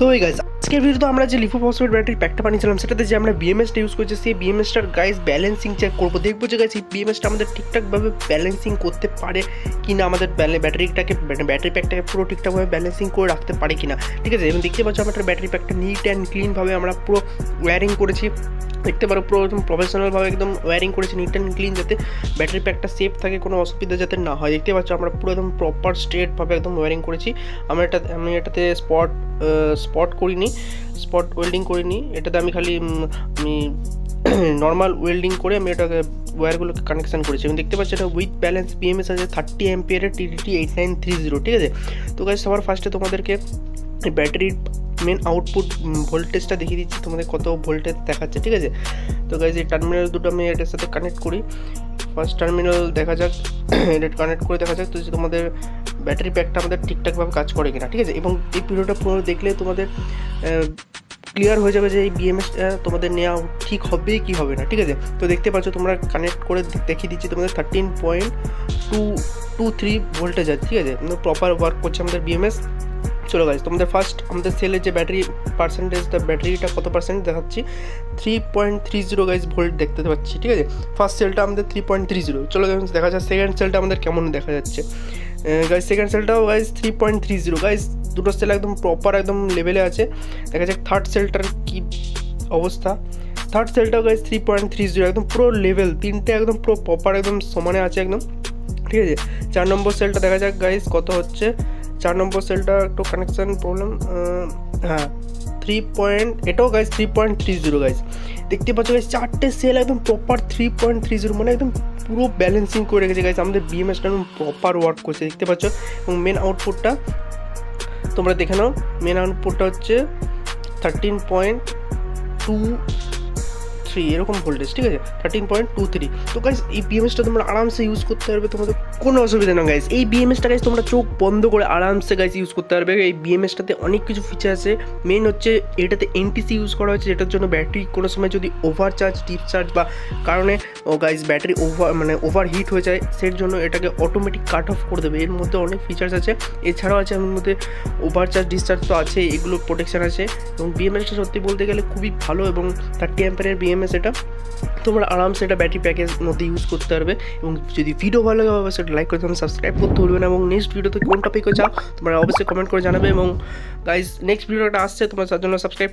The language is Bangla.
তো এই গাইস আজকের ভিডিওতে আমরা যে লিথিয়াম ফসফেট ব্যাটারি প্যাকটা বানিয়েছিলাম সেটাতে যে আমরা বিএমএসটা ইউজ করছি সেই বিএমএসটার গাইস ব্যালেন্সিং চেক করবো, দেখবো যে গাইস এই বিএমএসটা আমাদের ঠিকঠাকভাবে ব্যালেন্সিং করতে পারে কিনা, আমাদের ব্যাটারিটাকে ব্যাটারি প্যাকটাকে পুরো ঠিকঠাকভাবে ব্যালেন্সিং করে রাখতে পারে কিনা। ঠিক আছে, এবং দেখতে পাচ্ছ আমাদের ব্যাটারি প্যাকটা নিট অ্যান্ড ক্লিনভাবে আমরা পুরো ওয়্যারিং করেছি, দেখতে পারো পুরো একদম প্রফেশনালভাবে একদম ওয়্যারিং করেছি নিট অ্যান্ড ক্লিন, যাতে ব্যাটারি প্যাকটা সেফ থাকে, কোনো অসুবিধা যাতে না হয়। দেখতে পাচ্ছ আমরা পুরো একদম প্রপার স্ট্রেটভাবে একদম ওয়্যারিং করেছি। আমি এটাতে স্পট করিনি, স্পট ওয়েল্ডিং করিনি, এটাতে আমি খালি নর্মাল ওয়েল্ডিং করে আমি এটাকে ওয়্যারগুলোকে কানেকশান করেছি। এবং দেখতে পাচ্ছি এটা উইথ ব্যালেন্স বিএমএস আছে 30 অ্যাম্পিয়ারের TDT 8930। ঠিক আছে, তো গাইস সবার ফার্স্টে তোমাদেরকে ব্যাটারির মেন আউটপুট ভোল্টেজটা দেখিয়ে দিচ্ছি, তোমাদের কত ভোল্টেজ দেখাচ্ছে। ঠিক আছে, তো গাইস এই টার্মিনাল দুটো আমি এটার সাথে কানেক্ট করি। ফার্স্ট টার্মিনাল দেখা যাক, এটা কানেক্ট করে দেখা যাক তো যে তোমাদের ব্যাটারি প্যাকটা আমাদের ঠিকঠাকভাবে কাজ করে কিনা। ঠিক আছে, এবং এই ভিডিওটা পুরো দেখলে তোমাদের ক্লিয়ার হয়ে যাবে যে এই বিএমএসটা তোমাদের নেওয়া ঠিক হবে কি হবে না। ঠিক আছে, তো দেখতে পাচ্ছ তোমরা কানেক্ট করে দেখিয়ে দিচ্ছি তোমাদের 13.223 ভোল্টেজ আছে। ঠিক আছে, প্রপার ওয়ার্ক করছে আমাদের বিএমএস। চলো গাইস তোমাদের ফার্স্ট আমাদের সেলের যে ব্যাটারি পার্সেন্টেজটা, ব্যাটারিটা কত পার্সেন্ট দেখাচ্ছি, 3.30 গাইস ভোল্ট দেখতে পাচ্ছি। ঠিক আছে, ফার্স্ট সেলটা আমাদের 3.30। চলো দেখা যাচ্ছে সেকেন্ড সেলটা আমাদের কেমন দেখা যাচ্ছে। গাইস সেকেন্ড সেলটাও গাইস 3.30। গাইস দুটো সেল একদম প্রপার একদম লেভেলে আছে। দেখা যাক থার্ড সেলটার কি অবস্থা। থার্ড সেলটাও গাইস 3.30 একদম পুরো লেভেল, তিনটে একদম পুরো প্রপার একদম সমানে আছে একদম। ঠিক আছে, 4 নম্বর সেলটা দেখা যাক গাইস কত হচ্ছে। 4 নম্বর সেলটা একটু কানেকশান প্রবলেম, হ্যাঁ 3. এটাও গাইস 3.30। গাইস দেখতে পাচ্ছ গাইস চারটে সেল একদম প্রপার 3.30, মানে একদম পুরো ব্যালেন্সিং করে রেখেছে গাইস। আমাদের বিএমএসটা একদম প্রপার ওয়ার্ক করছে দেখতে পাচ্ছ। এবং মেন আউটপুটটা তোমরা দেখে নাও, মেন আউটপুটটা হচ্ছে 13.23 এরকম ভোল্টেজ। ঠিক আছে, 13.23। তো গাইস এই বিএমএসটা তোমরা আরামসে ইউজ করতে পারবে, তোমাদের কোনো অসুবিধা না গাইস। এই বিএমএসটা গাইস তোমরা চোখ বন্ধ করে আরামসে গাইস ইউজ করতে পারবে। এই বিএমএসটাতে অনেক কিছু ফিচার আছে, মেন হচ্ছে এটাতে এনটিসি ইউজ করা হয়েছে, যেটার জন্য ব্যাটারি কোনো সময় যদি ওভারচার্জ ডিসচার্জ বা কারণে গাইস ব্যাটারি ওভার হিট হয়ে যায়, সেই জন্য এটাকে অটোমেটিক কাট অফ করে দেবে। এর মধ্যে অনেক ফিচার্স আছে, এছাড়াও আছে এর মধ্যে ওভারচার্জ ডিসচার্জ তো আছে, এগুলো প্রোটেকশান আছে। এবং বিএমএসটা সত্যি বলতে গেলে খুবই ভালো, এবং 30 অ্যাম্পিয়ারের বিএমএস এটা তোমরা আরামসে এটা ব্যাটারি প্যাকের মধ্যে ইউজ করতে পারবে। এবং যদি ভিডিও ভালো লাগে অবশ্যই সেটা লাইক করে তোমরা সাবস্ক্রাইব করতে ভুলবে না। এবং নেক্সট ভিডিওতে কোন টপিকে চাও তোমরা অবশ্যই কমেন্ট করে জানাবে। এবং গাইস নেক্সট ভিডিওটা আসছে, তোমরা তার জন্য সাবস্ক্রাইব